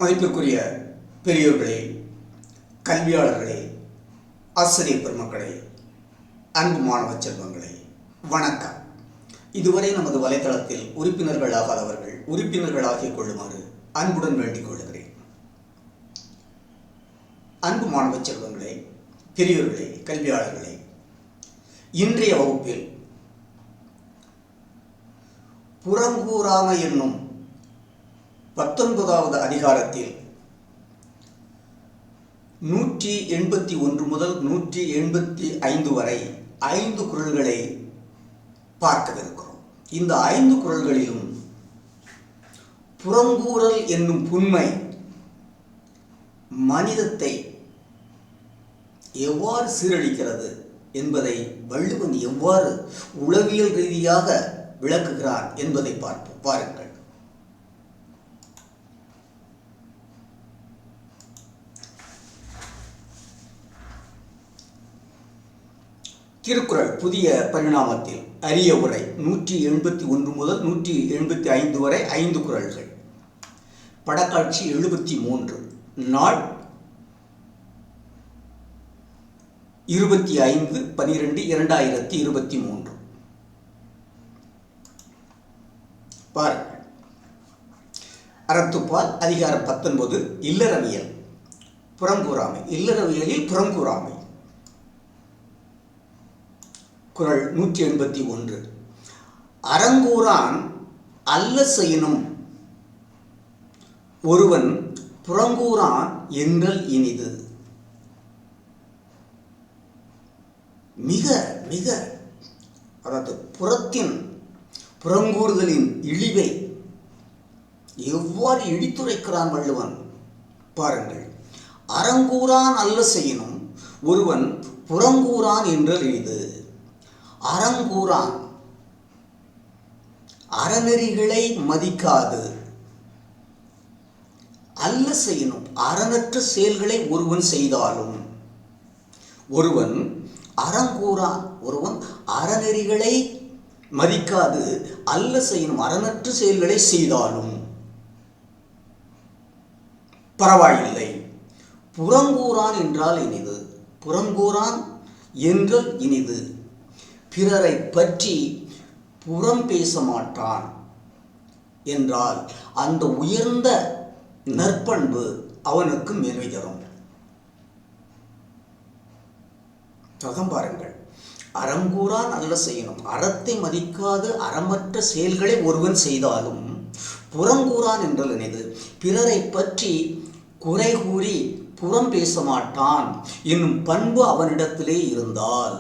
மதிப்பிற்குரிய பெரியோர்களே, கல்வியாளர்களே, ஆசிரியர் பெருமக்களே, அன்பு மாணவ செல்வங்களே, வணக்கம். இதுவரை நமது வலைத்தளத்தில் உறுப்பினர்களாகாதவர்கள் உறுப்பினர்களாகிக் கொள்ளுமாறு அன்புடன் வேண்டிக் கொள்கிறேன். அன்பு மாணவ செல்வங்களே, பெரியோர்களே, கல்வியாளர்களே, இன்றைய வகுப்பில் புறங்கூறாமை என்னும் 19வது அதிகாரத்தில் 181 முதல் 185 வரை 5 குறள்களை பார்க்கவிருக்கிறோம். இந்த 5 குறள்களிலும் புறங்கூறல் என்னும் புன்மை மனிதத்தை எவ்வாறு சீரழிக்கிறது என்பதை வள்ளுவன் எவ்வாறு உளவியல் ரீதியாக விளக்குகிறான் என்பதை பார்ப்போம். பாருங்கள். திருக்குறள் புதிய பரிணாமத்தில் அரிய உரை 181 முதல் 185 வரை 5 குறள்கள். படக்காட்சி 73, நாள் 25/12/2023. பாருங்கள். அறத்துப்பால் அதிகாரம் 19 இல்லறவியல் புறங்கூறாமை. இல்லறவியலில் புறங்கூறாமை. குறள் 181. அறங்கூறான் அல்ல செய்யினும் ஒருவன் புறங்கூறான் என்றல் இனிது. மிக மிக அதாவது புறங்கூறுதலின் இழிவை எவ்வாறு இடித்துரைக்கிறான் வள்ளுவன் பாருங்கள். அறங்கூறான் அல்ல செய்யினும் ஒருவன் புறங்கூறான் என்றல் இனிது. அறங்கூறான் அறநெறிகளை மதிக்காது, அல்ல செய்யணும் அறனற்ற செயல்களை ஒருவன் செய்தாலும், ஒருவன் அறங்கூறான் ஒருவன் அறநெறிகளை மதிக்காது அல்ல செய்யணும் அறனற்ற செயல்களை செய்தாலும் பரவாயில்லை. புறங்கூறான் என்றால் இனிது. புறங்கூறான் என்றால் இனிது. பிறரை பற்றி புறம் பேச மாட்டான் என்றால் அந்த உயர்ந்த நற்பண்பு அவனுக்கு மேன்மை தரும். பாருங்கள். அறங்கூறான் அல்ல செய்யணும் அறத்தை மதிக்காது அறமற்ற செயல்களை ஒருவன் செய்தாலும் புறங்கூறான் என்றால் இனிது. பிறரை பற்றி குறை கூறி புறம் பேச மாட்டான் என்னும் பண்பு அவனிடத்திலே இருந்தால்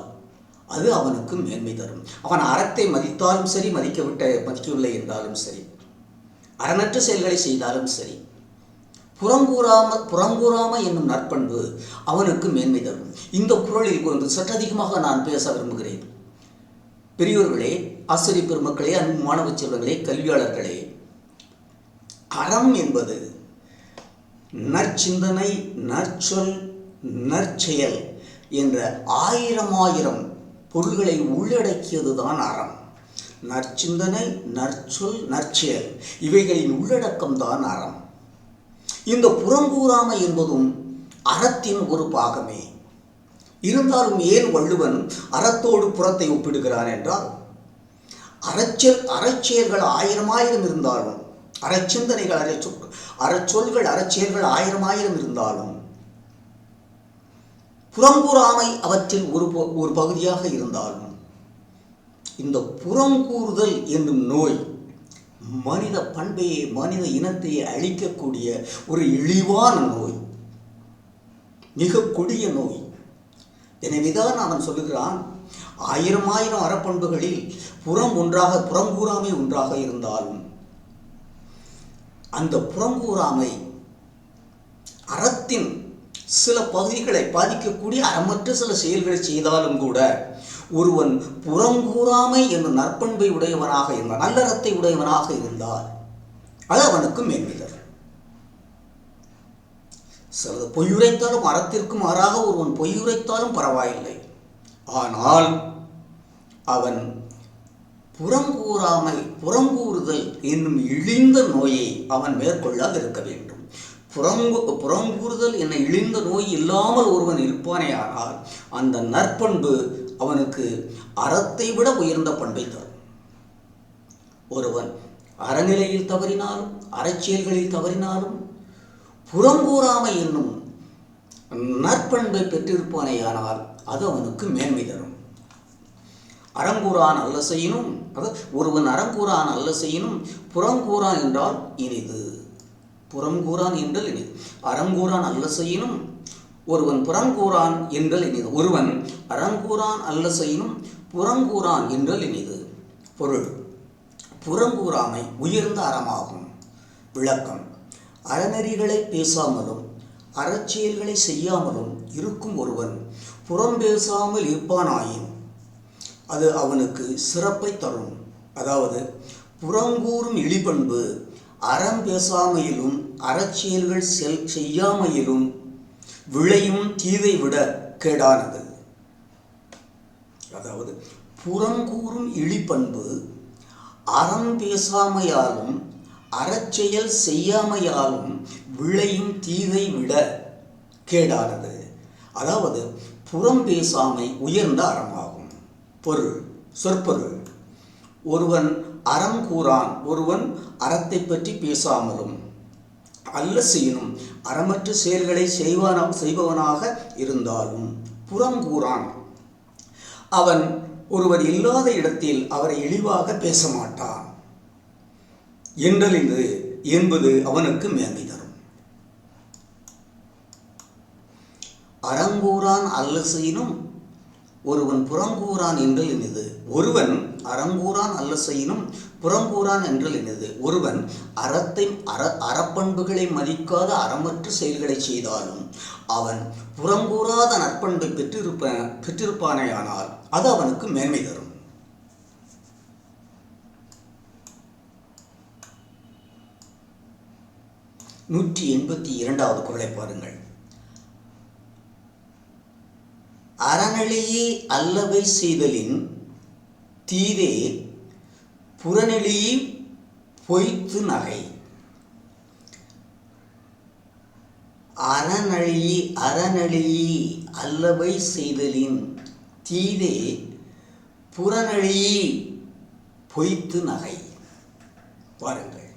அது அவனுக்கு மேன்மை தரும். அவன் அறத்தை மதித்தாலும் சரி, மதிக்கவில்லை என்றாலும் சரி, அறனற்ற செயல்களை செய்தாலும் சரி, புறங்கூறாம என்னும் நற்பண்பு அவனுக்கு மேன்மை தரும். இந்த குறளில் கொஞ்சம் சற்று அதிகமாக நான் பேச விரும்புகிறேன். பெரியோர்களே, ஆசிரியர் பெருமக்களே, அன்பு மாணவ செல்வங்களே, கல்வியாளர்களே, அறம் என்பது நற்சிந்தனை, நற்சொல், நற்செயல் என்ற 1000 பொருள்களை உள்ளடக்கியதுதான் அறம். நற்சிந்தனை, நற்சொல், நற்செயல் இவைகளின் உள்ளடக்கம்தான் அறம். இந்த புறங்கூறாமை என்பதும் அறத்தின் ஒரு பாகமே. இருந்தாலும் ஏன் வள்ளுவன் அறத்தோடு புறத்தை ஒப்பிடுகிறான் என்றால், அறச்செயல்கள் 1000 இருந்தாலும், அறச்சிந்தனைகள், அறச்சொல்கள், அறச்செயல்கள் 1000 இருந்தாலும் புறங்கூறாமை அவற்றில் ஒரு பகுதியாக இருந்தாலும், இந்த புறங்கூறுதல் என்னும் நோய் மனித பண்பையே, மனித இனத்தையே அழிக்கக்கூடிய ஒரு இழிவான நோய், மிக கொடிய நோய். எனவேதான் அவன் சொல்லுகிறான், 1000 அறப்பண்புகளில் புறங்கூறாமை ஒன்றாக இருந்தாலும் அந்த புறங்கூறாமை அறத்தின் சில பகுதிகளை பாதிக்கக்கூடிய அறமற்ற சில செயல்களை செய்தாலும் கூட ஒருவன் புறங்கூறாமை என்னும் நற்பண்பை உடையவனாக இருந்தால், நல்லறத்தை உடையவனாக இருந்தால் அது அவனுக்கு மேன்மை தரும். சிலது பொய்யுரைத்தாலும், அறத்திற்கு மாறாக ஒருவன் பொய்யுரைத்தாலும் பரவாயில்லை. ஆனால் அவன் புறங்கூறுதல் என்னும் இழிந்த நோயை அவன் மேற்கொள்ளாது இருக்க வேண்டும். புறங்கூறுதல் என இழிந்த நோய் இல்லாமல் ஒருவன் இருப்பானேயானால் அந்த நற்பண்பு அவனுக்கு அறத்தை விட உயர்ந்த பண்பை தரும். ஒருவன் அறநிலையில் தவறினாலும் அறச்செயல்களில் தவறினாலும் புறங்கூறாமை என்னும் நற்பண்பை பெற்றிருப்பானேயானால் அது அவனுக்கு மேன்மை தரும். அறங்கூறான் அல்ல செய்யினும், ஒருவன் அறங்கூறான் அல்ல செய்யினும் புறங்கூறான் என்றால் இனிது. புறங்கூறான் என்றால் இனிது. அறங்கூறான் அல்ல செய்யினும் ஒருவன் புறங்கூறான் என்றால் இனிது. ஒருவன் அறங்கூறான் அல்ல செய்யினும் புறங்கூறான் என்றால் இனிது. பொருள்: புறங்கூறாமை உயர்ந்த அறமாகும். விளக்கம்: அறநெறிகளை பேசாமலும் அறச்செயல்களை செய்யாமலும் இருக்கும் ஒருவன் புறம் பேசாமல் இருப்பானாயின் அது அவனுக்கு சிறப்பை தரும். அதாவது புறங்கூறும் இழிபண்பு அறம் பேசாமையிலும் அறச்செயல்கள் செய்யாமையிலும் விளையும் தீதை விட கேடானது. அதாவது புறங்கூறும் இழிபண்பு அறம் பேசாமையாலும் அறச்செயல் செய்யாமையாலும் விளையும் தீதை விட கேடானது. அதாவது புறம் பேசாமை உயர்ந்த அறமாகும். பொருள்: சொற்பொருள்: ஒருவன் அறம் கூறான், ஒருவன் அறத்தை பற்றி பேசாமலும் அல்ல செய்யணும் அறமற்ற செயல்களை செய்பவனாக இருந்தாலும் புறங்கூறான், அவன் ஒருவர் இல்லாத இடத்தில் அவரை இழிவாக பேச மாட்டான் என்றலிது என்பது அவனுக்கு மேன்மை தரும். அறங்கூறான் அல்ல செய்யினும் ஒருவன் புறங்கூறான் என்றல் இனிது. ஒருவன் அறங்கூறான் அல்ல செய்யினும் புறங்கூறான் என்றல் இனிது. ஒருவன் அறப்பண்புகளை மதிக்காத அறமற்ற செயல்களை செய்தாலும் அவன் புறங்கூறாத நற்பண்பை பெற்றிருப்பானேயானால் அது அவனுக்கு மேன்மை தரும். நூற்றி 82வது குறளை பாருங்கள். அறநெறியை அல்லவை செய்தலின் தீதே புறநெறியை பொய்த்து நகை. அறநெறியை அல்லவை செய்தலின் தீதே புறநெறியை பொய்த்து நகை. பாருங்கள்,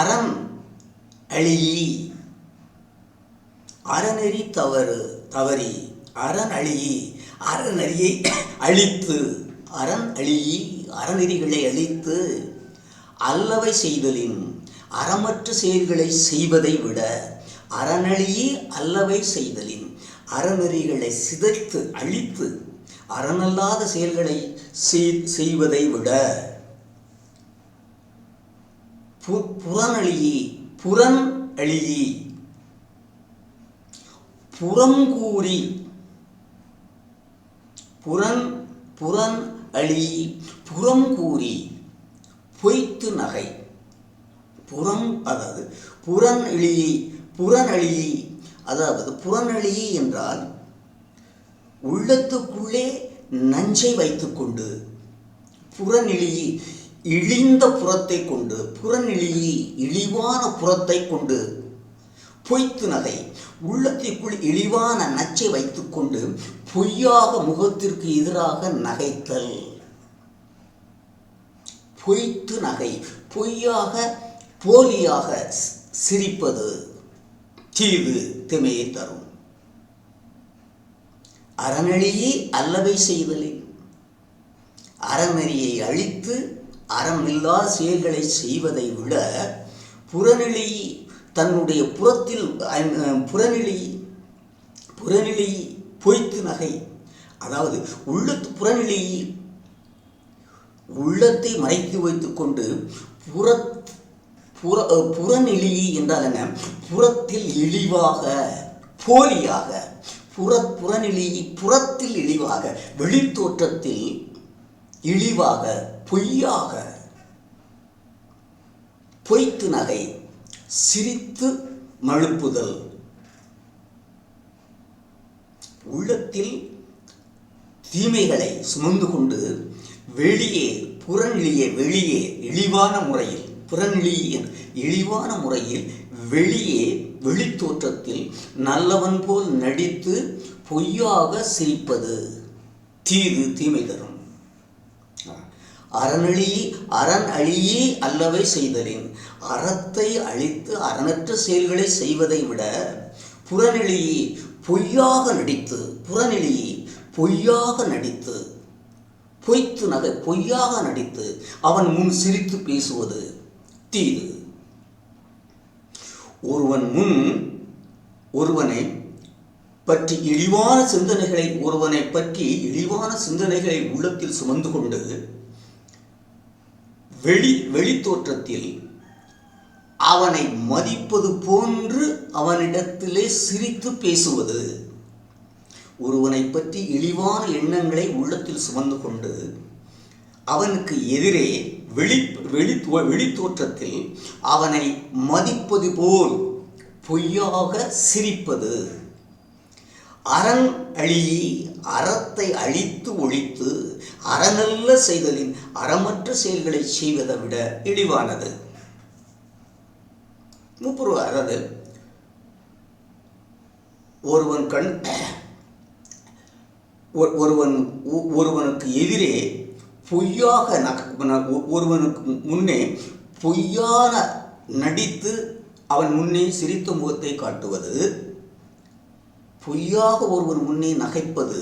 அறம் அழியி அறநெறி தவறி அறநெறியை அழித்து அறநெறிகளை அழித்து அல்லவை செய்தலின் அறமற்ற செயல்களை செய்வதை விட அறநெறியை அல்லவை செய்தலின் அறநெறிகளை சிதைத்து அழித்து அறனல்லாத செயல்களை செய்வதை விட புறனழியி புறங்கூறி புறங்கூறி பொய்த்து நகை. அதாவது புறனழியி அதாவது புறனழியி என்றால் உள்ளத்துக்குள்ளே நஞ்சை வைத்துக்கொண்டு, புறநெழியி இழிந்த புறத்தை கொண்டு, புறநெழியி இழிவான புறத்தை கொண்டு, பொய்த்து நகை உள்ளத்திற்குள் இழிவான நச்சை வைத்துக்கொண்டு பொய்யாக முகத்திற்கு எதிராக நகைத்தல். பொய்த்து நகை பொய்யாக போலியாக சிரிப்பது தீமையை தரும். அறநெறியை அல்லவை செய்தலில் அறநெறியை அழித்து அறமில்லா செயல்களை செய்வதை விட புறநெறி தன்னுடைய புறத்தில் புறநெறி பொய்த்து நகை. அதாவது உள்ளத்தை மறைத்து வைத்துக்கொண்டு புறநெறி என்றால் என்ன? புறத்தில் இழிவாக போலியாக புறநெறி புறத்தில் இழிவாக வெளித்தோற்றத்தில் இழிவாக பொய்யாக பொய்த்து நகை சிரித்து மழுப்புதல். உள்ளத்தில் தீமைகளை சுமந்து கொண்டு புறநிலையே வெளியே இழிவான முறையில் புறநிழி இழிவான முறையில் வெளியே வெளித்தோற்றத்தில் நல்லவன் போல் நடித்து பொய்யாக சிரிப்பது தீது, தீமை தரும். அரண் அழியே அல்லவை செய்தலின், அறத்தை அழித்து அறனற்ற செயல்களை செய்வதை விட புறநிழியை பொய்யாக நடித்து, புறநிழியை பொய்யாக நடித்து, பொய்த்து நகை பொய்யாக நடித்து அவன் முன் சிரித்து பேசுவது தீது. ஒருவன் முன் ஒருவனை பற்றி இழிவான சிந்தனைகளை உள்ளத்தில் சுமந்து கொண்டு வெளி தோற்றத்தில் அவனை மதிப்பது போன்று அவனிடத்திலே சிரித்து பேசுவது. ஒருவனை பற்றி இழிவான எண்ணங்களை உள்ளத்தில் சுமந்து கொண்டு அவனுக்கு எதிரே வெளி தோற்றத்தில் அவனை மதிப்பது போல் பொய்யாக சிரிப்பது. அரண் அழியி, அறத்தை அழித்து ஒழித்து அறநல்ல செய்தலின், அறமற்ற செயல்களை செய்வதை விட இழிவானது. அதாவது ஒருவனுக்கு எதிரே பொய்யாக ஒருவனுக்கு முன்னே பொய்யான நடித்து அவன் முன்னே சிரித்த முகத்தை காட்டுவது, பொய்யாக ஒருவன் முன்னே நகைப்பது,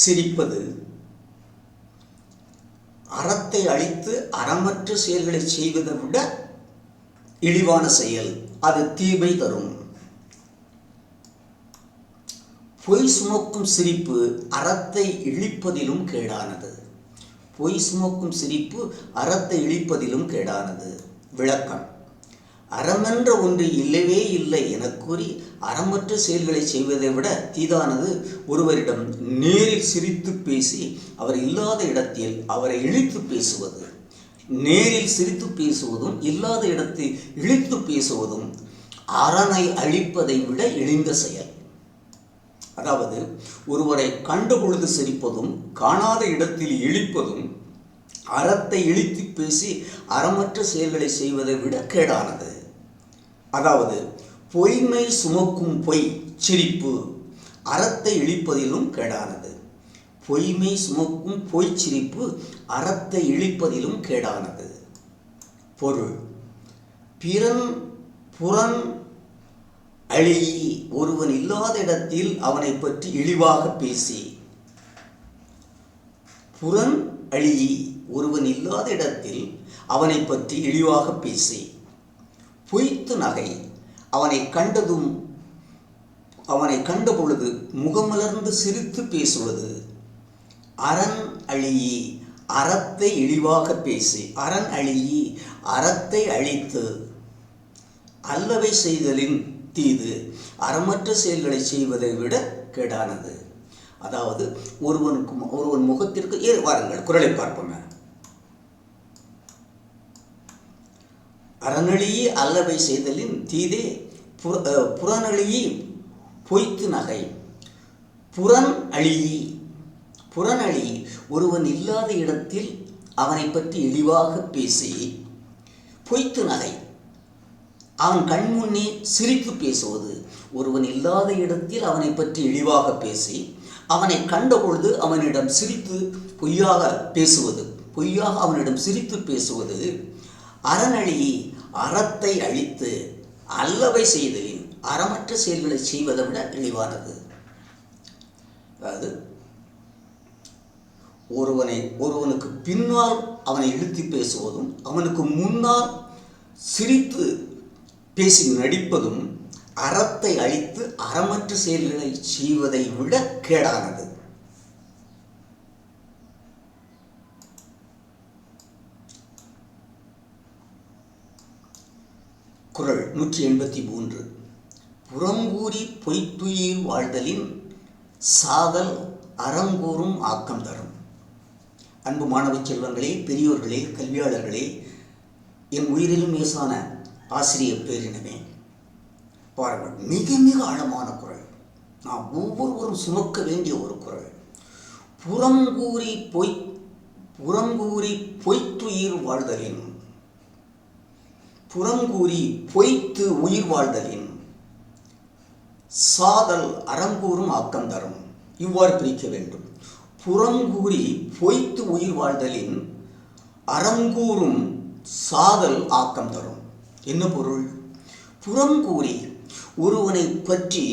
சிரிப்பது, அறத்தை அழித்து அறமற்ற செயல்களை செய்வதை விட இழிவான செயல், அது தீமை தரும். பொய் சுமக்கும் சிரிப்பு அறத்தை இழிப்பதிலும் கேடானது. பொய் சுமக்கும் சிரிப்பு அறத்தை இழிப்பதிலும் கேடானது. விளக்கம்: அறமென்ற ஒன்று இல்லவே இல்லை என கூறி அறமற்ற செயல்களை செய்வதை விட தீதானது ஒருவரிடம் நேரில் சிரித்து பேசி அவர் இல்லாத இடத்தில் அவரை இழித்து பேசுவது. நேரில் சிரித்து பேசுவதும் இல்லாத இடத்தில் இழித்து பேசுவதும் அறனை அழிப்பதை விட இழிந்த செயல். அதாவது ஒருவரை கண்டு பொழுது சிரிப்பதும் காணாத இடத்தில் இழிப்பதும் அறத்தை இழித்து பேசி அறமற்ற செயல்களை செய்வதை விட கேடானது. அதாவது பொய்மை சுமக்கும் பொய் சிரிப்பு அறத்தை இழிப்பதிலும் கேடானது. பொய்மை சுமக்கும் பொய் சிரிப்பு அறத்தை இழிப்பதிலும் கேடானது. பொருள்: புறன் அழியி, ஒருவன் இல்லாத இடத்தில் அவனை பற்றி இழிவாக பேசி. புறன் அழியி, ஒருவன் இல்லாத இடத்தில் அவனை பற்றி இழிவாக பேசி. பொய்த்து நகை, அவனை கண்ட பொழுது முகமலர்ந்து சிரித்து பேசுவது. அரண் அழியி, அறத்தை இழிவாக பேசி. அரண் அழியி, அறத்தை அழித்து அல்லவை செய்தலின் தீது, அறமற்ற செயல்களை செய்வதை விட கேடானது. அதாவது ஒருவன் முகத்திற்கு வாருங்கள் குறளை பார்ப்போமே. அறநழியே அல்லவை செய்தலின் தீதே புறநழியே பொய்த்து நகை. புறநழி, ஒருவன் இல்லாத இடத்தில் அவனை பற்றி இழிவாக பேசி பொய்த்து நகை, அவன் கண்முன்னே சிரித்து பேசுவது. ஒருவன் இல்லாத இடத்தில் அவனை பற்றி இழிவாக பேசி அவனை கண்டபொழுது அவனிடம் சிரித்து பொய்யாக பேசுவது, பொய்யாக அவனிடம் சிரித்து பேசுவது. அறநழி, அறத்தை அழித்து அல்லவை செய்தலின், அறமற்ற செயல்களை செய்வதை விட இழிவானது. அதாவது ஒருவனுக்கு பின்னால் அவனை இழுத்து பேசுவதும் அவனுக்கு முன்னால் சிரித்து பேசி நடிப்பதும் அறத்தை அழித்து அறமற்ற செயல்களை செய்வதை விட கேடானது. குறள் 183. புறங்கூறி பொய்த்துயிர் வாழ்தலின் சாதல் அறங்கூறும் ஆக்கம் தரும். அன்பு மாணவ செல்வங்களே, பெரியோர்களே, கல்வியாளர்களே, என் உயிரிலும் மேசான ஆசிரியர் பேரினமே, பாருங்கள், மிக மிக ஆழமான குறள். நாம் ஒவ்வொருவரும் சுமக்க வேண்டிய ஒரு குறள். புறங்கூறி பொய்த்துயிர் வாழ்தலின் புறங்கூறி பொய்த்து உயிர் வாழ்தலின் சாதல் அறங்கூறும் ஆக்கம் தரும். இவ்வாறு பிரிக்க வேண்டும். புறங்கூறி பொய்த்து உயிர் வாழ்தலின் அறங்கூறும் சாதல் ஆக்கம் தரும். என்ன பொருள்? புறங்கூறி ஒருவனை பற்றி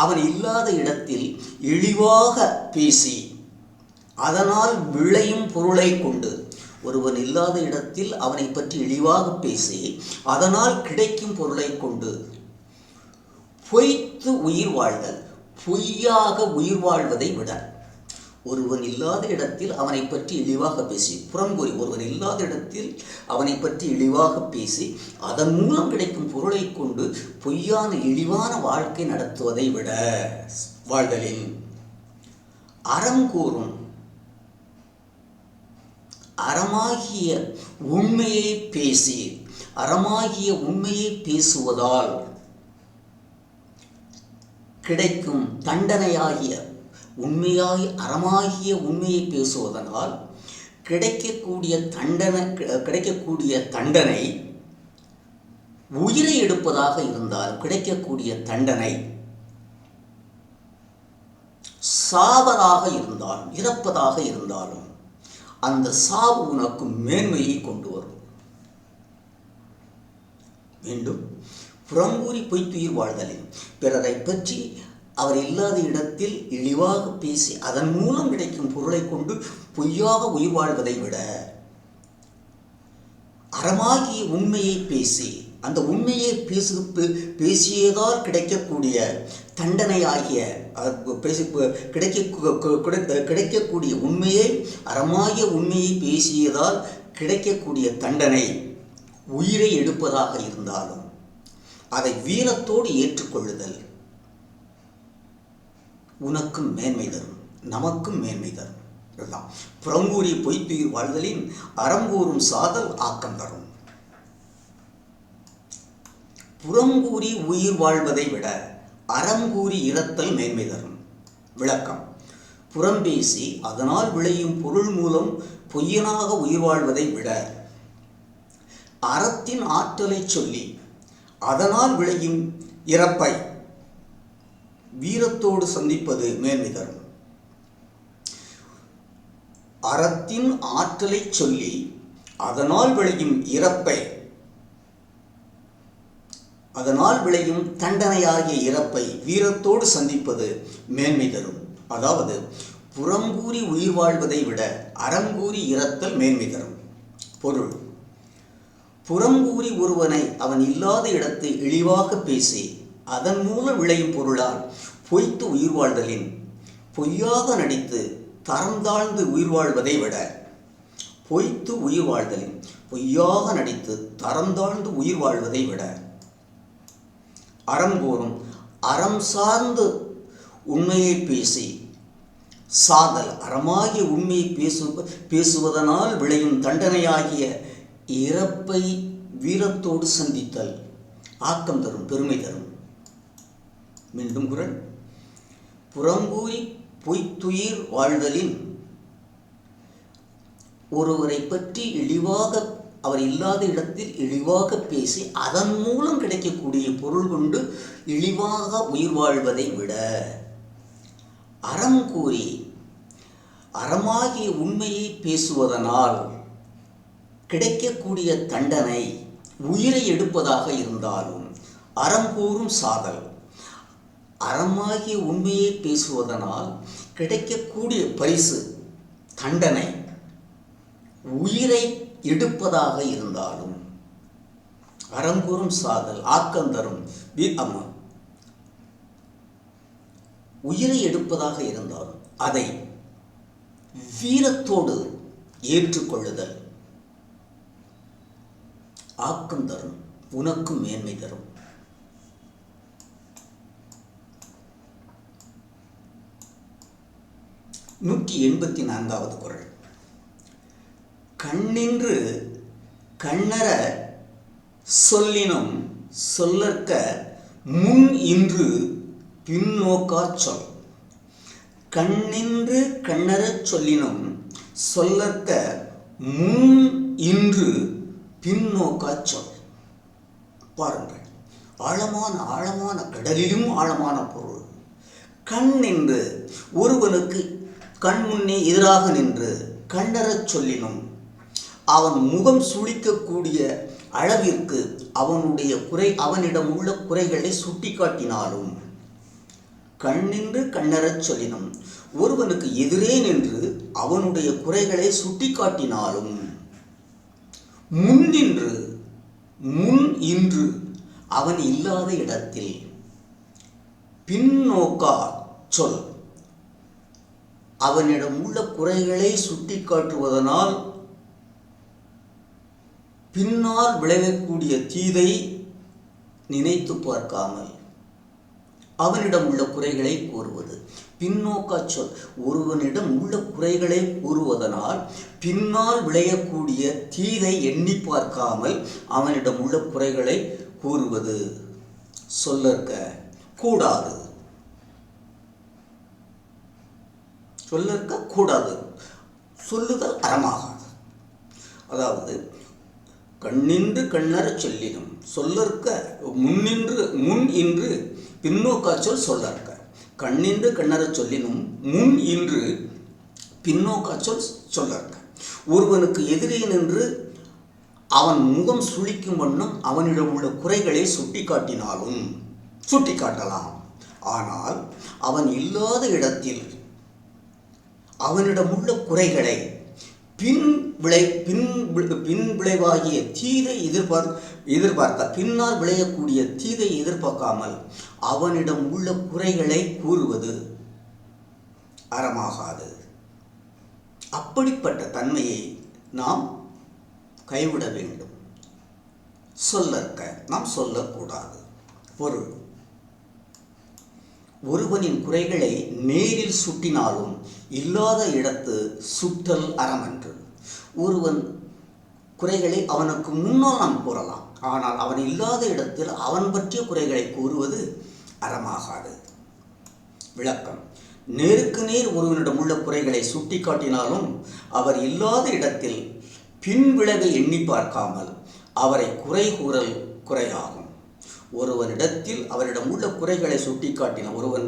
அவன் இல்லாத இடத்தில் இழிவாக பேசி அதனால் விளையும் பொருளை கொண்டு, ஒருவன் இல்லாத இடத்தில் அவனை பற்றி இழிவாக பேசி அதனால் கிடைக்கும் பொருளை கொண்டு பொய்த்து உயிர் வாழ்தல், பொய்யாக உயிர் வாழ்வதை விட, ஒருவன் இல்லாத இடத்தில் அவனை பற்றி இழிவாக பேசி, புறங்கூறி ஒருவன் இல்லாத இடத்தில் அவனை பற்றி இழிவாக பேசி அதன் மூலம் கிடைக்கும் பொருளை கொண்டு பொய்யான இழிவான வாழ்க்கை நடத்துவதை விட வாழ்தலின் அறங்கூறும் அறமாகிய உண்மையை பேசி, அறமாகிய உண்மையை பேசுவதால் கிடைக்கும் தண்டனையாகிய உண்மையாய் அறமாகிய உண்மையை பேசுவதனால் கிடைக்கக்கூடிய தண்டனை உயிரை எடுப்பதாக இருந்தால் கிடைக்கக்கூடிய தண்டனை சாவதாக இருந்தாலும் இறப்பதாக இருந்தாலும் அந்த சாவு உனக்கு மேன்மையை கொண்டு வரும். மீண்டும், புறங்கூறி பொய்த்துயிர் வாழ்தலின் பிறரை பற்றி அவர் இல்லாத இடத்தில் இழிவாக பேசி அதன் மூலம் கிடைக்கும் பொருளை கொண்டு பொய்யாக உயிர் வாழ்வதை விட அறமாகிய உண்மையை பேசி அந்த உண்மையை பேசியதால் கிடைக்கக்கூடிய தண்டனையாகிய கிடைக்கக்கூடிய உண்மையை, அறமாகிய உண்மையை பேசியதால் கிடைக்கக்கூடிய தண்டனை உயிரை எடுப்பதாக இருந்தாலும் அதை வீரத்தோடு ஏற்றுக்கொள்ளுதல் உனக்கும் மேன்மை தரும், நமக்கும் மேன்மை தரும். புறங்கூறி பொய்த்துயிர் வாழ்தலின் அறங்கூறும் சாதல் ஆக்கம் தரும். புறங்கூறி உயிர் வாழ்வதை விட அறங்கூறி இறத்தல் மேன்மை தரும். விளக்கம்: புறம்பேசி அதனால் விளையும் பொருள் மூலம் பொய்யனாக உயிர் வாழ்வதை விட அறத்தின் ஆற்றலை சொல்லி அதனால் விளையும் இறப்பை வீரத்தோடு சந்திப்பது மேன்மை தரும். அறத்தின் ஆற்றலை சொல்லி அதனால் விளையும் இறப்பை, அதனால் விளையும் தண்டனையாகிய இறப்பை வீரத்தோடு சந்திப்பது மேன்மை தரும். அதாவது புறங்கூறி உயிர் வாழ்வதை விட அறங்கூறி இறத்தல் மேன்மை தரும். பொருள்: புறங்கூறி ஒருவனை அவன் இல்லாத இடத்தை இழிவாக பேசி அதன் மூலம் விளையும் பொருளால் பொய்த்து உயிர் வாழ்தலின் பொய்யாக நடித்து தரம் தாழ்ந்து உயிர் வாழ்வதை விட, பொய்த்து உயிர் வாழ்தலின் பொய்யாக நடித்து தரம் தாழ்ந்து உயிர் வாழ்வதை விட அறங்கூறும் அறம் சார்ந்து உண்மையை பேசி சாதல், அறமாகிய உண்மையை பேசுவதனால் விளையும் தண்டனையாகிய இறப்பை வீரத்தோடு சந்தித்தல் ஆக்கம் தரும், பெருமை தரும். மீண்டும் குறள்: புறங்கூறி பொய்த்துயிர் வாழ்தலின் ஒருவரை பற்றி இழிவாக, அவர் இல்லாத இடத்தில் இழிவாக பேசி அதன் மூலம் கிடைக்கக்கூடிய பொருள் கொண்டு இழிவாக உயிர் வாழ்வதை விட அறம் கூறி அறமாகிய உண்மையை பேசுவதனால் கிடைக்கக்கூடிய தண்டனை உயிரை எடுப்பதாக இருந்தாலும் அறம் கூறும் சாதல், அறமாகிய உண்மையை பேசுவதனால் கிடைக்கக்கூடிய பரிசு தண்டனை உயிரை எடுப்பதாக இருந்தாலும் அறங்கூறும் சாதல் ஆக்கம் தரும். உயிரை எடுப்பதாக இருந்தாலும் அதை வீரத்தோடு ஏற்றுக்கொள்ளுதல் ஆக்கம் தரும், உனக்கும் மேன்மை தரும். நூற்றி 84வது குறள்: கண்ணின்று கண்ணற சொல்லினும் சொல்லற்க முன் இன்று பின்னோக்கா சொல். கண்ணின்று கண்ணறச் சொல்லினும் சொல்லற்க முன் இன்று பின்னோக்கா சொல். பாருங்கள், ஆழமான ஆழமான கடலிலும் ஆழமான பொருள். கண் என்று ஒருவனுக்கு கண் முன்னே எதிராக நின்று கண்ணறச் சொல்லினும் அவன் முகம் சுளிக்கக்கூடிய அளவிற்கு அவனிடம் உள்ள குறைகளை சுட்டிக்காட்டினாலும், கண்ணின்று கண்ணறச் சொல்லினும் ஒருவனுக்கு எதிரே நின்று அவனுடைய குறைகளை சுட்டிக்காட்டினாலும், முன் இன்று அவன் இல்லாத இடத்தில் பின்னோக்கா சொல். அவனிடம் உள்ள குறைகளை சுட்டிக்காட்டுவதனால் பின்னால் விளையக்கூடிய தீதை நினைத்து பார்க்காமல் அவனிடம் உள்ள குறைகளை கூறுவது. பின்னோக்கா சொல். ஒருவனிடம் உள்ள குறைகளை கூறுவதனால் பின்னால் விளையக்கூடிய தீதை எண்ணி பார்க்காமல் அவனிடம் உள்ள குறைகளை கூறுவது சொல்லற்க கூடாது. சொல்லற்க கூடாது. சொல்லுதல் அறமாகாது. அதாவது கண்ணின்று கண்ணறச் சொல்லினும் சொல்லற்க முன் இன்று பின்னோக்கா சொல் சொல்லற்க. கண்ணின்று கண்ணறச் சொல்லினும் முன் இன்று பின்னோக்கா சொல் சொல்லற்க. ஒருவனுக்கு எதிரே நின்று அவன் முகம் சுளிக்கும் வண்ணம் அவனிடம் உள்ள குறைகளை சுட்டிக்காட்டலாம். ஆனால் அவன் இல்லாத இடத்தில் அவனிடம் உள்ள குறைகளை பின் விளைவாகிய தீதை எதிர்பார்க்க பின்னால் விளையக்கூடிய தீதை எதிர்பார்க்காமல் அவனிடம் உள்ள குறைகளை கூறுவது அறமாகாது. அப்படிப்பட்ட தன்மையை நாம் கைவிட வேண்டும். சொல்லற்க நாம் சொல்லக்கூடாது. பொருள்: ஒருவனின் குறைகளை நேரில் சுட்டினாலும் இல்லாத இடத்து சுட்டல் அறமன்று. ஒருவன் குறைகளை அவனுக்கு முன்னால் நாம் கூறலாம், ஆனால் அவன் இல்லாத இடத்தில் அவன் பற்றிய குறைகளை கூறுவது அறமாகாது. விளக்கம்: நேருக்கு நேர் ஒருவனிடம் உள்ள குறைகளை சுட்டிக்காட்டினாலும் அவர் இல்லாத இடத்தில் பின் விளைவை எண்ணி பார்க்காமல் அவரை குறை கூறல் குறையாகும். ஒருவனிடத்தில் அவரிடம் உள்ள குறைகளை சுட்டிக்காட்டினார், ஒருவன்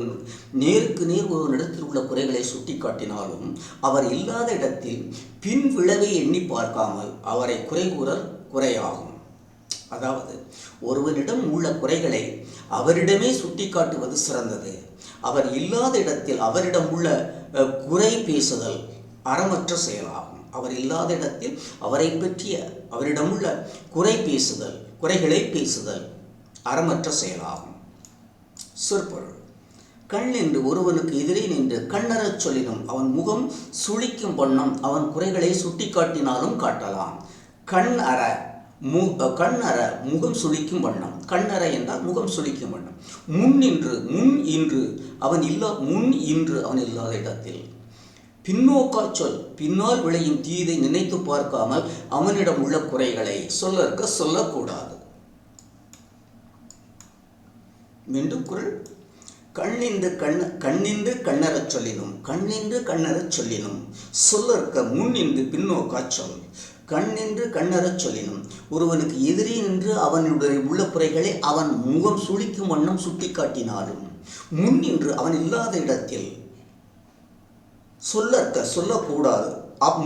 நேருக்கு நேர் ஒருவனிடத்தில் உள்ள குறைகளை சுட்டிக்காட்டினாலும் அவர் இல்லாத இடத்தில் பின் விளைவை எண்ணி பார்க்காமல் அவரை குறை கூறல் குறையாகும். அதாவது ஒருவனிடம் உள்ள குறைகளை அவரிடமே சுட்டிக்காட்டுவது சிறந்தது. அவர் இல்லாத இடத்தில் அவரிடம் உள்ள குறை பேசுதல் அறமற்ற செயலாகும். அவர் இல்லாத இடத்தில் அவரை பற்றிய அவரிடம் உள்ள குறைகளை பேசுதல் அறமற்ற செயலாகும். சொற்பொருள்: கண் என்று ஒருவனுக்கு எதிரே நின்று கண்ணறச் சொல்லினும் அவன் முகம் சுளிக்கும் வண்ணம் அவன் குறைகளை சுட்டிக்காட்டினாலும் காட்டலாம். கண் அற முகம் சுளிக்கும் வண்ணம். கண்ணற என்றால் முகம் சுளிக்கும் வண்ணம். முன் இன்று அவன் இல்லாத இடத்தில். பின்னோக்கா சொல். பின்னால் விளையும் தீதை நினைத்து பார்க்காமல் அவனிடம் உள்ள குறைகளை சொல்லக்கூடாது. மீண்டும் குறள்: கண்ணின்று கண்ணறச் சொல்லினும் சொல்லற்க முன்னின்று பின்னோக்கா சொல். கண்ணின்று கண்ணறச் சொல்லினும் ஒருவனுக்கு எதிரே நின்று அவனுடைய உள்ள குறைகளை அவன் முகம் சுளிக்கும் வண்ணம் சுட்டிக்காட்டினாலும் முன்னின்று அவன் இல்லாத இடத்தில் சொல்லற்க சொல்லக்கூடாது.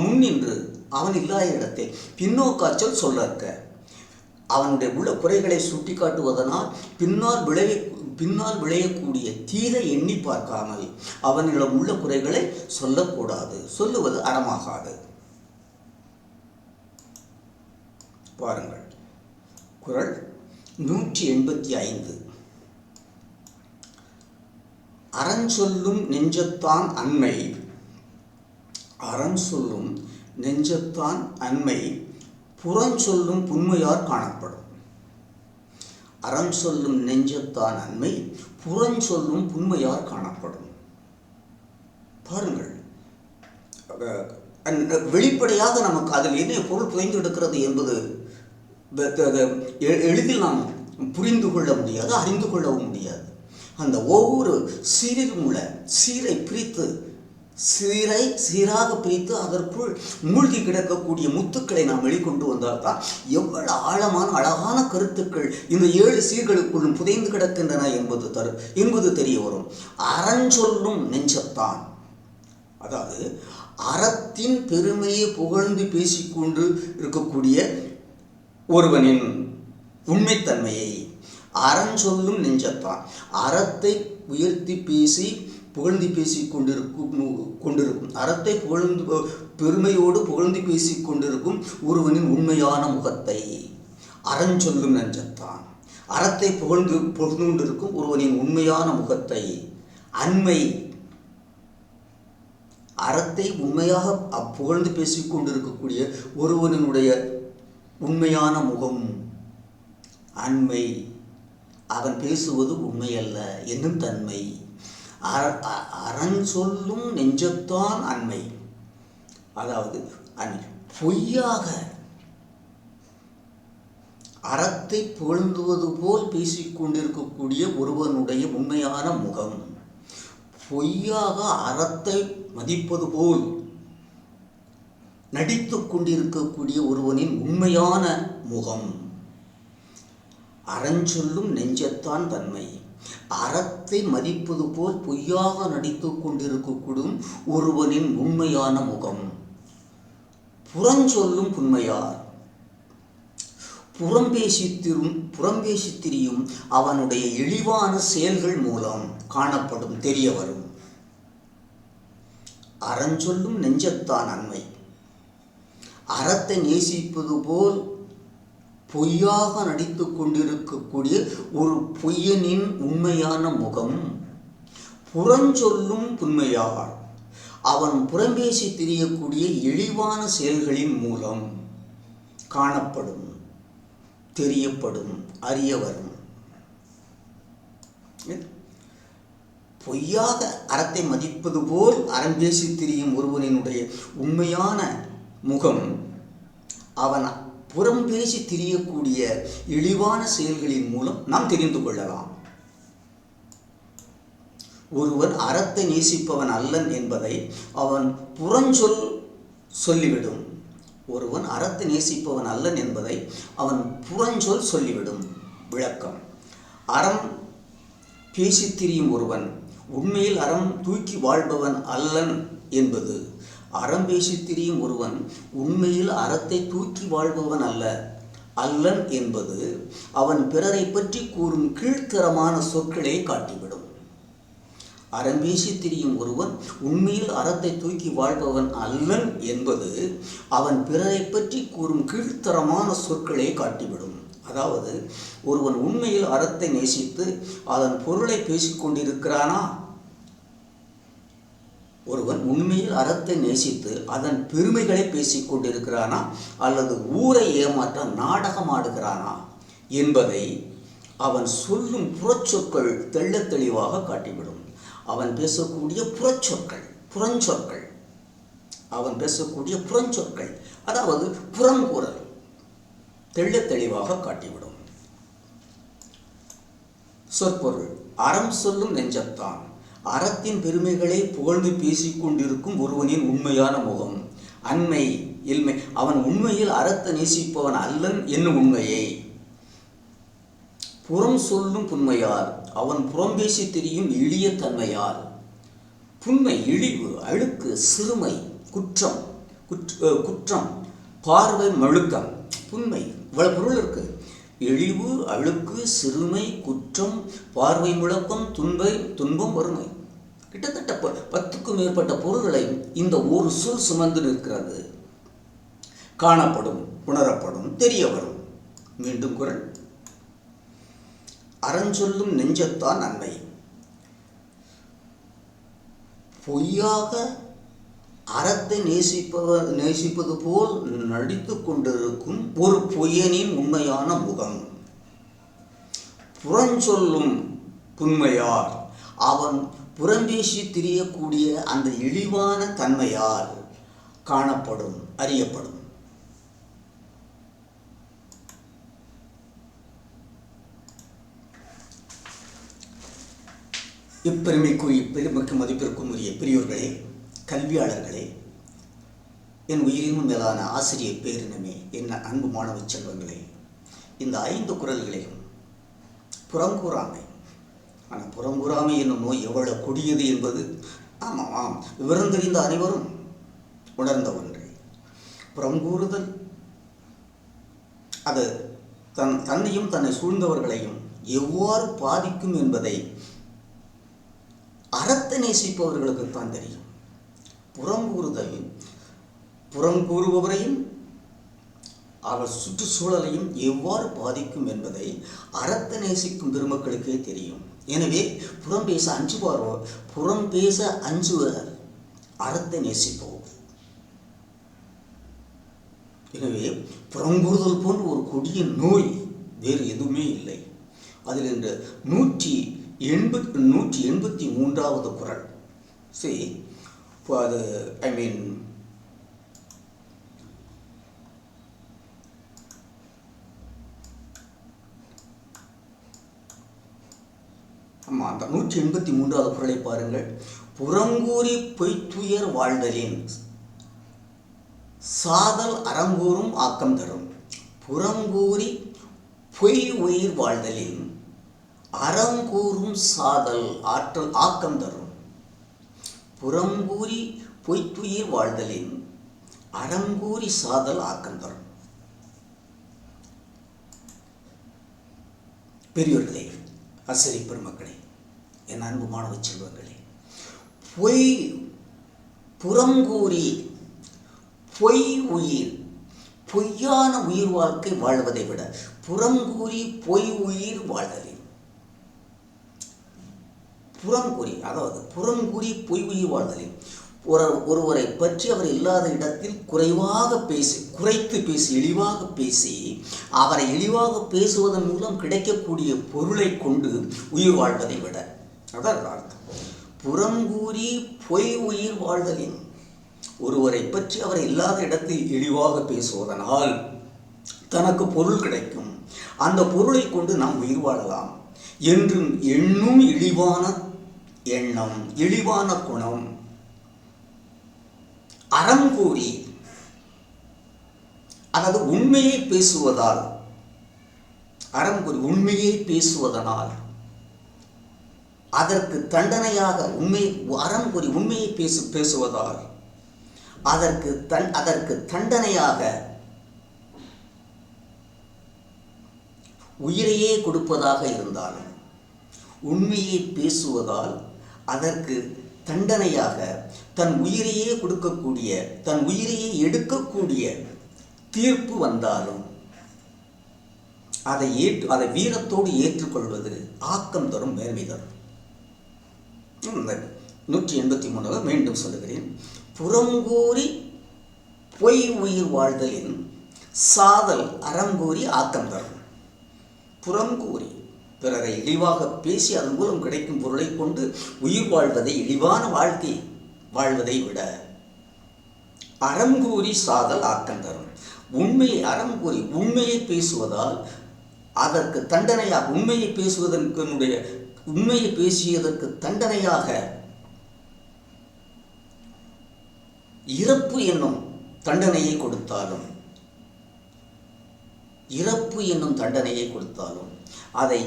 முன்னின்று அவன் இல்லாத இடத்தில் பின்னோக்கா சொல் சொல்லற்க. அவனுடைய உள்ள குறைகளை சுட்டிக்காட்டுவதனால் பின்னால் விளையக்கூடிய தீதை எண்ணி பார்க்காமல் அவனிடம் உள்ள குறைகளை சொல்லக்கூடாது. சொல்லுவது அறமாகாது. பாருங்கள், குறள் 185. அறஞ்சொல்லும் நெஞ்சத்தான் அண்மை புறஞ்சொல்லும் புன்மையார் காணப்படும். அறஞ்சொல்லும் நெஞ்சத்தான் அண்மை புறஞ்சொல்லும் புன்மையார் காணப்படும். பாருங்கள், வெளிப்படையாக நமக்கு அதில் என்ன பொருள் புரிந்து எடுக்கிறது என்பது எளிதில் நாம் புரிந்து கொள்ள முடியாது, அறிந்து கொள்ளவும் முடியாது. அந்த ஒவ்வொரு சீரிலும் உள்ள சீரை பிரித்து சீராக பிரித்து அதற்குள் மூழ்கி கிடக்கக்கூடிய முத்துக்களை நாம் வெளிக்கொண்டு வந்தால்தான் எவ்வளவு ஆழமான அழகான கருத்துக்கள் இந்த 7 சீர்களுக்குள்ளும் புதைந்து கிடக்கின்றன என்பது தெரிய வரும். அறஞ்சொல்லும் நெஞ்சத்தான், அதாவது அறத்தின் பெருமையை புகழ்ந்து பேசிக்கொண்டு இருக்கக்கூடிய ஒருவனின் உண்மைத்தன்மையை, அறஞ்சொல்லும் நெஞ்சத்தான், அறத்தை உயர்த்தி பேசி புகழ்ந்து பேசி கொண்டிருக்கும் அறத்தை பெருமையோடு புகழ்ந்து பேசி கொண்டிருக்கும் ஒருவனின் உண்மையான முகத்தை, அறஞ்சொல்லும் நெஞ்சத்தான், அறத்தை புகழ்ந்து கொண்டிருக்கும் ஒருவனின் உண்மையான முகத்தை, அண்மை, அறத்தை உண்மையாக புகழ்ந்து பேசிக் கொண்டிருக்கக்கூடிய ஒருவனுடைய உண்மையான முகம், அண்மை, அவன் பேசுவது உண்மையல்ல என்னும் தன்மை. அறஞ்சொல்லும் நெஞ்சத்தான் அண்மை, அதாவது பொய்யாக அறத்தை புகழ்ந்துவது போல் பேசிக்கொண்டிருக்கக்கூடிய ஒருவனுடைய உண்மையான முகம், பொய்யாக அறத்தை மதிப்பது போல் நடித்து கொண்டிருக்கக்கூடிய ஒருவனின் உண்மையான முகம். அறஞ்சொல்லும் நெஞ்சத்தான் தன்மை, அறத்தை மதிப்பது போல் பொய்யாக நடித்து கொண்டிருக்கக்கூடும் ஒருவனின் உண்மையான முகம். புறஞ்சொல்லும் புன்மையார், புறம்பேசி திரியும் அவனுடைய இழிவான செயல்கள் மூலம் காணப்படும் தெரிய வரும். அறஞ்சொல்லும் நெஞ்சத்தான் அண்மை, அறத்தை நேசிப்பது போல் பொய்யாக நடித்து கொண்டிருக்கக்கூடிய ஒரு பொய்யனின் உண்மையான முகம். புறஞ்சொல்லும் புன்மையார், அவன் புறம்பேசி திரியக்கூடிய இழிவான செயல்களின் மூலம் காணப்படும், தெரியப்படும், அறிய வரும். பொய்யாக அறத்தை மதிப்பது போல் அறம்பேசி திரியும் ஒருவனினுடைய உண்மையான முகம், அவன் புறம் பேசி திரியக்கூடிய இழிவான செயல்களின் மூலம் நாம் தெரிந்து கொள்ளலாம். ஒருவன் அறத்தை நேசிப்பவன் அல்லன் என்பதை அவன் புறஞ்சொல் சொல்லிவிடும். ஒருவன் அறத்தை நேசிப்பவன் அல்லன் என்பதை அவன் புறஞ்சொல் சொல்லிவிடும். விளக்கம்: அறம் பேசி திரியும் ஒருவன் உண்மையில் அறம் தூக்கி வாழ்பவன் அல்லன் என்பது, அறம் பேசி திரியும் ஒருவன் உண்மையில் அறத்தை தூக்கி வாழ்பவன் அல்லன் என்பது அவன் பிறரை பற்றி கூறும் கீழ்த்தரமான சொற்களை காட்டிவிடும். அறம் பேசி திரியும் ஒருவன் உண்மையில் அறத்தை தூக்கி வாழ்பவன் அல்லன் என்பது அவன் பிறரை பற்றி கூறும் கீழ்த்தரமான சொற்களை காட்டிவிடும். அதாவது ஒருவன் உண்மையில் அறத்தை நேசித்து அதன் பொருளை பேசிக்கொண்டிருக்கிறானா, ஒருவன் உண்மையில் அறத்தை நேசித்து அதன் பெருமைகளை பேசிக் கொண்டிருக்கிறானா அல்லது ஊரை ஏமாற்ற நாடகம் ஆடுகிறானா என்பதை அவன் சொல்லும் புறச்சொற்கள் தெள்ளத் தெளிவாக காட்டிவிடும். அவன் பேசக்கூடிய புறஞ்சொற்கள் அவன் பேசக்கூடிய புறஞ்சொற்கள், அதாவது புறங்கூறல் தெள்ளத் தெளிவாக காட்டிவிடும். சொற்பொருள்: அறம் சொல்லும் நெஞ்சத்தான், அறத்தின் பெருமைகளை புகழ்ந்து பேசிக் கொண்டிருக்கும் ஒருவனின் உண்மையான முகம். அண்மை, இல்மை, அவன் உண்மையில் அறத்தை நேசிப்பவன் அல்லன் என்னும் உண்மையை. புறம் சொல்லும் புன்மையார், அவன் புறம்பேசி திரியும் எளிய தன்மையால். புன்மை இழிவு, அழுக்கு, சிறுமை, குற்றம், பார்வை, மழுக்கம். புன்மை இவ்வளவு பொருள் இருக்கு. இழிவு, அழுக்கு, சிறுமை, குற்றம், பார்வை, முழக்கம், துன்பம், வறுமை. கிட்டத்தட்ட 10க்கும் மேற்பட்ட பொருள்களை இந்த ஒரு சொல் சுமந்து நிற்கிறது. காணப்படும், உணரப்படும், தெரிய வரும். மீண்டும் குறள்: அறஞ்சொல்லும் நெஞ்சத்தான் நன்மை, பொய்யாக அறத்தை நேசிப்பது போல் நடித்து கொண்டிருக்கும் ஒரு பொய்யனின் உண்மையான முகம். புறஞ்சொல்லும் புன்மையார், அவன் புறம்பேசி திரியக்கூடிய அந்த இழிவான தன்மையால் காணப்படும், அறியப்படும். இப்பெருமைக்கு மதிப்பிற்கும் உரிய பெரியோர்களே, கல்வியாளர்களே, என் உயிரினும் மேலான ஆசிரியர் பேரினமே, என் அன்பு மாணவ செல்வங்களே, இந்த 5 குறள்களையும் புறங்கூறாமை, ஆனால் புறங்கூறாமை என்னும் நோய் எவ்வளவு கொடியது என்பது விவரம் தெரிந்த அனைவரும் உணர்ந்த ஒன்று. புறங்கூறுதல் அது தன்னையும் தன்னை சூழ்ந்தவர்களையும் எவ்வாறு பாதிக்கும் என்பதை அறத்தை நேசிப்பவர்களுக்குத்தான் தெரியும். புறங்கூறுபவரையும் அவர் சுற்றுச்சூழலையும் எவ்வாறு பாதிக்கும் என்பதை அறத்தை நேசிக்கும் பெருமக்களுக்கே தெரியும். எனவே புறம் பேச அஞ்சுவாரோ, புறம் பேச அஞ்சுவர் அறத்தை நேசிப்போம். எனவே புறங்கூறுதல் போன்ற ஒரு கொடிய நோய் வேறு எதுவுமே இல்லை. அதில் இந்த 183வது குறள், சரி, அது அந்த 183வது குறளை பாருங்கள். புறங்கூறி பொய்த்துயர் வாழ்தலின் சாதல் அறங்கூறும் ஆக்கம் தரும். புறங்கூறி பொய் உயிர் வாழ்தலின் அறங்கூறும் சாதல் ஆற்றல் ஆக்கம் தரும். புறங்கூறி பொய்த்துயிர் வாழ்தலின் அறங்கூறி சாதல் ஆக்கம் தரும். பெரியோர்களே, ஆசிரியர் பெருமக்களே, என் அன்பு மாணவ செல்வங்களே, புறங்கூறி பொய் உயிர், பொய்யான உயிர் வாழ்க்கை வாழ்வதை விட புறங்கூறி பொய் உயிர் வாழ்தலின், புறங்கூறி பொய் உயிர் வாழ்தலின், ஒருவரை பற்றி அவர் இல்லாத இடத்தில் குறைத்து பேசி இழிவாக பேசி அவரை இழிவாக பேசுவதன் மூலம் கிடைக்கக்கூடிய பொருளை கொண்டு உயிர் வாழ்வதை விட, அதான் அர்த்தம். புறங்கூறி பொய் உயிர் வாழ்தலின், ஒருவரை பற்றி அவர் இல்லாத இடத்தில் இழிவாக பேசுவதனால் தனக்கு பொருள் கிடைக்கும், அந்த பொருளை கொண்டு நாம் உயிர் வாழலாம் என்றும் எண்ணும் இழிவான எண்ணம், இழிவான குணம், அறங்கூறி, அதாவது உண்மையை பேசுவதால், அறங்கூறி உண்மையை பேசுவதனால் அதற்கு தண்டனையாக அறங்கூறி உண்மையை பேசுவதால் அதற்கு தண்டனையாக உயிரையே கொடுப்பதாக இருந்தாலும், உண்மையை பேசுவதால் அதற்கு தண்டனையாக தன் உயிரையே கொடுக்கக்கூடிய, தன் உயிரையே எடுக்கக்கூடிய தீர்ப்பு வந்தாலும் அதை வீரத்தோடு ஏற்றுக்கொள்வது ஆக்கம் தரும், மேன்மை தரும். 183 மீண்டும் சொல்லுகிறேன். புறங்கூறி பொய் உயிர் வாழ்தலின் சாதல் அறங்கூறி ஆக்கம் தரும். புறங்கூறி பிறரை இழிவாக பேசி அதன் மூலம் கிடைக்கும் பொருளை கொண்டு உயிர் வாழ்வதை, இழிவான வாழ்க்கை வாழ்வதை விட அறங்கூறி சாதல் ஆக்கம் தரும். அறங்கூறி உண்மையை பேசுவதால் அதற்கு தண்டனையாக, உண்மையை பேசியதற்கு தண்டனையாக இறப்பு என்னும் தண்டனையை கொடுத்தாலும் அதை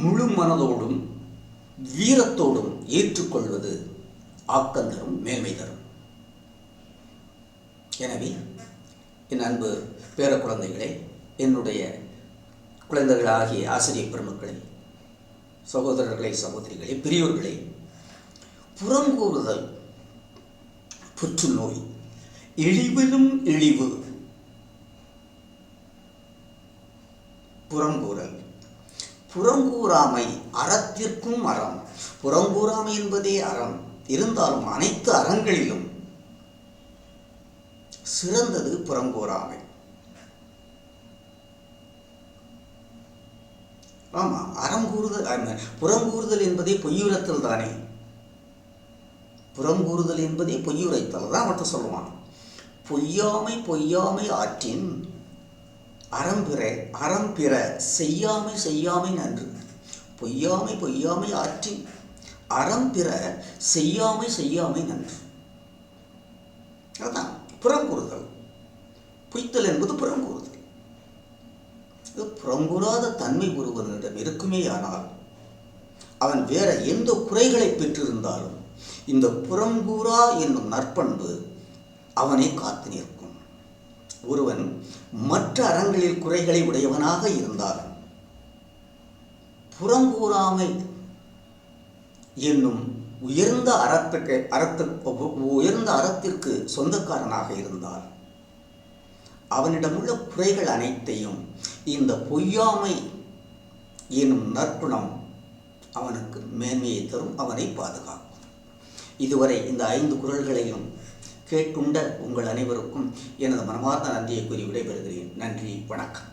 முழு மனதோடும் வீரத்தோடும் ஏற்றுக்கொள்வது ஆக்கம் தரும், மேன்மை தரும். எனவே என் அன்பு பேர குழந்தைகளே, என்னுடைய குழந்தைகளாகிய ஆசிரியர் பெருமக்களே, சகோதரர்களே, சகோதரிகளே, பெரியோர்களே, புறங்கூறுதல் புற்றுநோய், இழிவிலும் இழிவு. புறங்கூறாமை அறத்திற்கும் அறம். புறங்கூறாமை என்பதே அறம். இருந்தாலும் அனைத்து அறங்களிலும் சிறந்தது புறங்கூறாமை. புறங்கூறுதல் என்பதே பொய்யுரைத்தல் தானே. புறங்கூறுதல் என்பதே பொய்யுரைத்தல் தான் மட்டும் சொல்லுவான். பொய்யாமை ஆற்றின் அறம்பிற செய்யாமை நன்று. பொய்யாமை ஆற்றின் அறம்பிற செய்யாமை நன்று. அதுதான் புறங்கூறுதல். பொய்த்தல் என்பது புறங்கூறுதல். இது புறங்கூறாத தன்மை ஒருவனிடம் இருக்குமேயானால் அவன் வேற எந்த குறைகளை பெற்றிருந்தாலும் இந்த புறங்கூறா என்னும் நற்பண்பு அவனை காத்து நிற்கும். ஒருவன் மற்ற அறங்களில் குறைகளை உடையவனாக இருந்தாலும் புறங்கூறாமை என்னும் உயர்ந்த அறத்திற்கு சொந்தக்காரனாக இருந்தால் அவனிடமுள்ள குறைகள் அனைத்தையும் இந்த பொய்யாமை எனும் நற்குணம் அவனுக்கு மேன்மையை தரும், அவனை பாதுகாக்கும். இதுவரை இந்த 5 குறள்களையும் கேட்டுண்ட உங்கள் அனைவருக்கும் எனது மனமார்ந்த நன்றியை கூறி விடைபெறுகிறேன். நன்றி, வணக்கம்.